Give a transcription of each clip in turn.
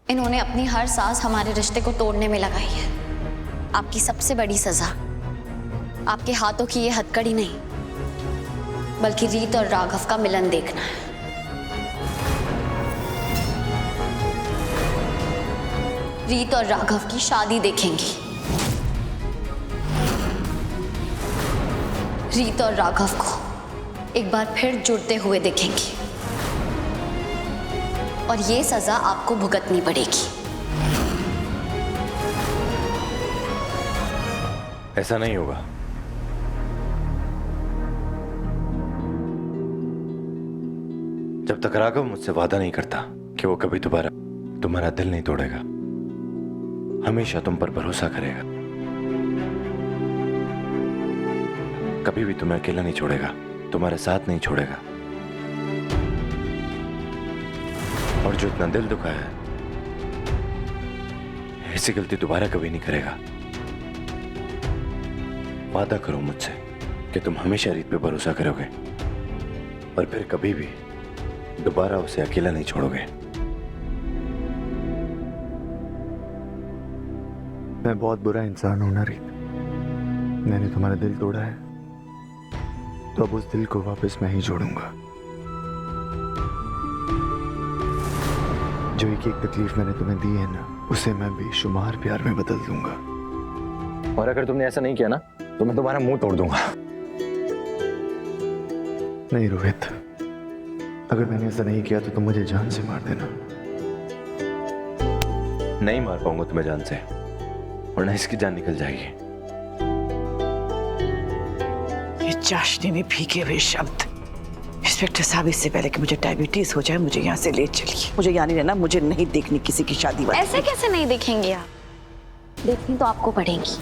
इन्होंने अपनी हर सांस हमारे रिश्ते को तोड़ने में लगाई है। आपकी सबसे बड़ी सजा आपके हाथों की ये हथकड़ी नहीं, बल्कि रीत और राघव का मिलन देखना है। रीत और राघव की शादी देखेंगी। रीत और राघव को एक बार फिर जुड़ते हुए देखेंगी और ये सजा आपको भुगतनी पड़ेगी। ऐसा नहीं होगा। जब तक राघव मुझसे वादा नहीं करता कि वो कभी दोबारा तुम्हारा दिल नहीं तोड़ेगा, हमेशा तुम पर भरोसा करेगा, कभी भी तुम्हें अकेला नहीं छोड़ेगा, तुम्हारे साथ नहीं छोड़ेगा, और जो इतना दिल दुखा है ऐसी गलती दोबारा कभी नहीं करेगा। वादा करो मुझसे कि तुम हमेशा रीत पे भरोसा करोगे और फिर कभी भी दोबारा उसे अकेला नहीं छोड़ोगे। मैं बहुत बुरा इंसान हूं ना रीत। मैंने तुम्हारा दिल तोड़ा है तो अब उस दिल को वापस मैं ही जोड़ूंगा। जो एक एक तकलीफ मैंने तुम्हें दी है ना, उसे मैं बेशुमार प्यार में बदल दूंगा। और अगर तुमने ऐसा नहीं किया ना तो मैं तुम्हारा मुंह तोड़ दूंगा। नहीं रोहित, अगर मैंने ऐसा नहीं किया तो तुम मुझे जान से मार देना। नहीं मार पाऊंगा तुम्हें जान से, वरना इसकी जान निकल जाएगी। ये चाशनी में भीगे हुए शब्द। इंस्पेक्टर साहब, इससे पहले कि मुझे डायबिटीज हो जाए मुझे यहाँ से ले चलिए। मुझे यहाँ नहीं रहना, मुझे नहीं देखनी किसी की शादी वादी। ऐसे कैसे नहीं देखेंगे आप? देखनी तो आपको पड़ेगी।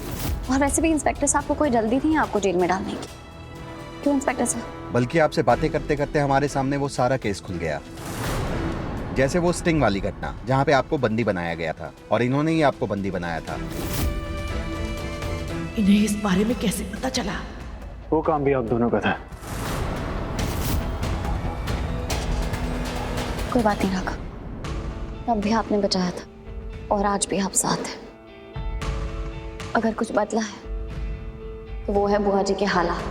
और वैसे भी इंस्पेक्टर साहब को कोई जल्दी नहीं है आपको जेल में डालने की। क्यों इंस्पेक्टर साहब? बल्कि आपसे बातें करते करते हमारे सामने वो सारा केस खुल गया। जैसे वो स्टिंग वाली घटना जहाँ पे आपको बंदी बनाया गया था और इन्होंने ही आपको बंदी बनाया था। इन्हें इस बारे में कैसे पता चला? वो काम भी आप दोनों का था। कोई बात नहीं राघव, तब भी आपने बचाया था और आज भी आप साथ हैं। अगर कुछ बदला है तो वो है बुआ जी के हालात।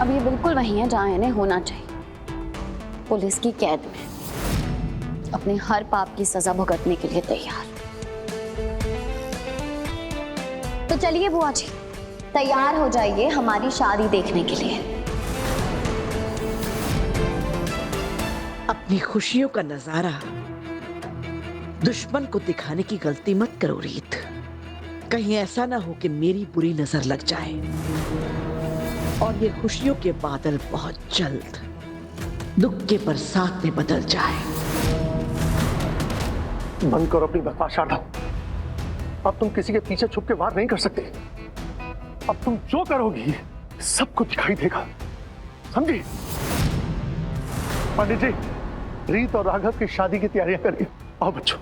अब ये बिल्कुल वही है जहां इन्हें होना चाहिए, पुलिस की कैद में, अपने हर पाप की सजा भुगतने के लिए तैयार। तो चलिए बुआ जी, तैयार हो जाइए हमारी शादी देखने के लिए। अपनी खुशियों का नजारा दुश्मन को दिखाने की गलती मत करो रीत। कहीं ऐसा ना हो कि मेरी बुरी नजर लग जाए और ये खुशियों के बादल बहुत जल्द दुख के बरसात में बदल जाए। बंद करो अपनी बकवास शारदा। अब तुम किसी के पीछे छुप के वार नहीं कर सकते। अब तुम जो करोगी सबको दिखाई देगा, समझी? पंडित जी, रीत और राघव की शादी की तैयारियां करिए। आओ बच्चों।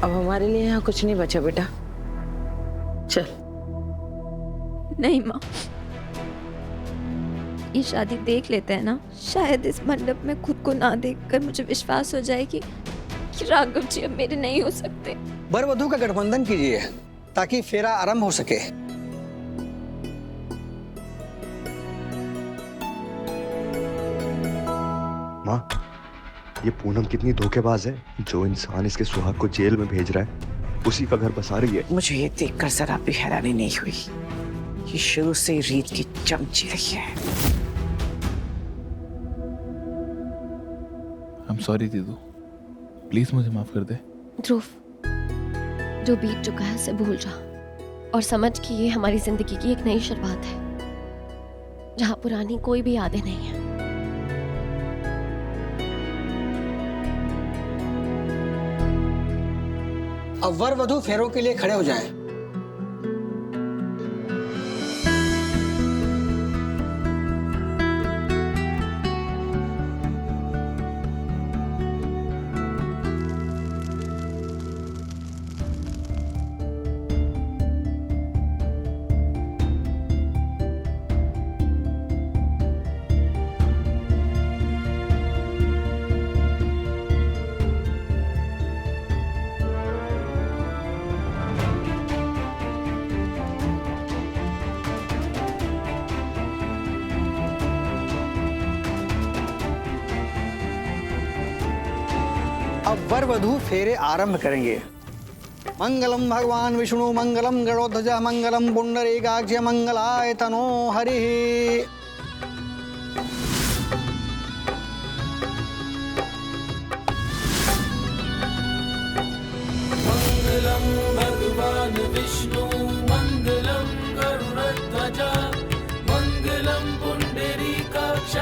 अब हमारे लिए यहाँ कुछ नहीं बचा बेटा, चल। नहीं माँ, ये शादी देख लेते हैं ना, शायद इस मंडप में खुद को ना देखकर मुझे विश्वास हो जाए कि राघव जी अब मेरे नहीं हो सकते। वर वधू का गठबंधन कीजिए ताकि फेरा आरंभ हो सके। माँ, ये पूनम कितनी धोखेबाज है। जो इंसान इसके सुहाग को जेल में भेज रहा है उसी का घर बसा रही है। मुझे ये देखकर जरा भी हैरानी नहीं हुई। ये शुरू से रीत की चमची रही है। I'm sorry दीदू, प्लीज मुझे माफ कर दे। ध्रुव, जो बीत चुका है उसे भूल जा और समझ कि ये हमारी जिंदगी की एक नई शुरुआत है जहां पुरानी कोई भी यादें नहीं है। अब वर वधू फेरों के लिए खड़े हो जाएं। अब वर वधू फेरे आरंभ करेंगे। मंगलम भगवान विष्णु मंगलम गरुड़ध्वज मंगलम पुंडरीकाक्ष मंगलाय तनो हरि। मंगलम भगवान विष्णु मंगलम गरुड़ध्वज मंगलम पुंडरीकाक्ष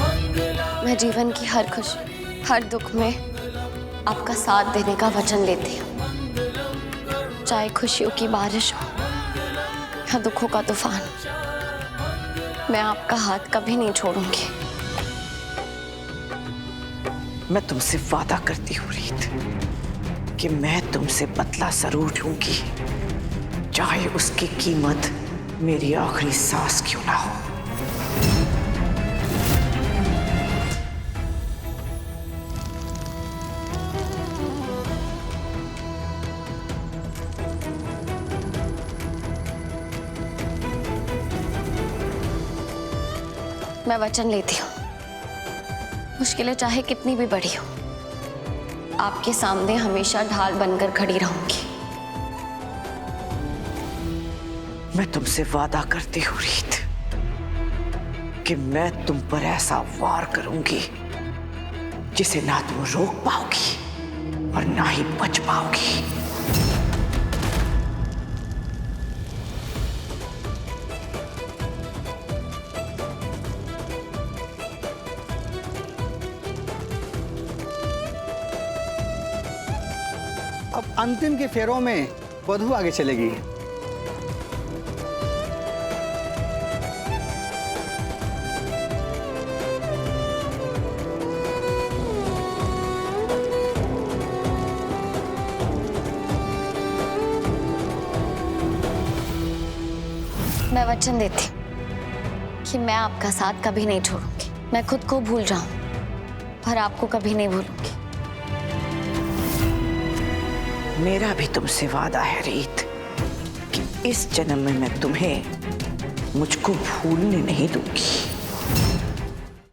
मंगलाय। मैं जीवन की हर खुशी हर दुख में आपका साथ देने का वचन लेती हूँ, चाहे खुशियों की बारिश हो या दुखों का तूफान। मैं आपका हाथ कभी नहीं छोड़ूंगी। मैं तुमसे वादा करती हूँ रीत कि मैं तुमसे बदला जरूर लूंगी, चाहे उसकी कीमत मेरी आखिरी सांस क्यों ना हो। मैं वचन लेती हूँ, मुश्किलें चाहे कितनी भी बड़ी हो, आपके सामने हमेशा ढाल बनकर खड़ी रहूंगी। मैं तुमसे वादा करती हूँ रीत कि मैं तुम पर ऐसा वार करूंगी जिसे ना तुम रोक पाओगी और ना ही बच पाओगी। अब अंतिम के फेरों में वधू आगे चलेगी। मैं वचन देती हूँ कि मैं आपका साथ कभी नहीं छोड़ूंगी। मैं खुद को भूल जाऊं पर आपको कभी नहीं भूलूंगी। मेरा भी तुमसे वादा है रीत कि इस जन्म में मैं तुम्हें मुझको भूलने नहीं दूंगी।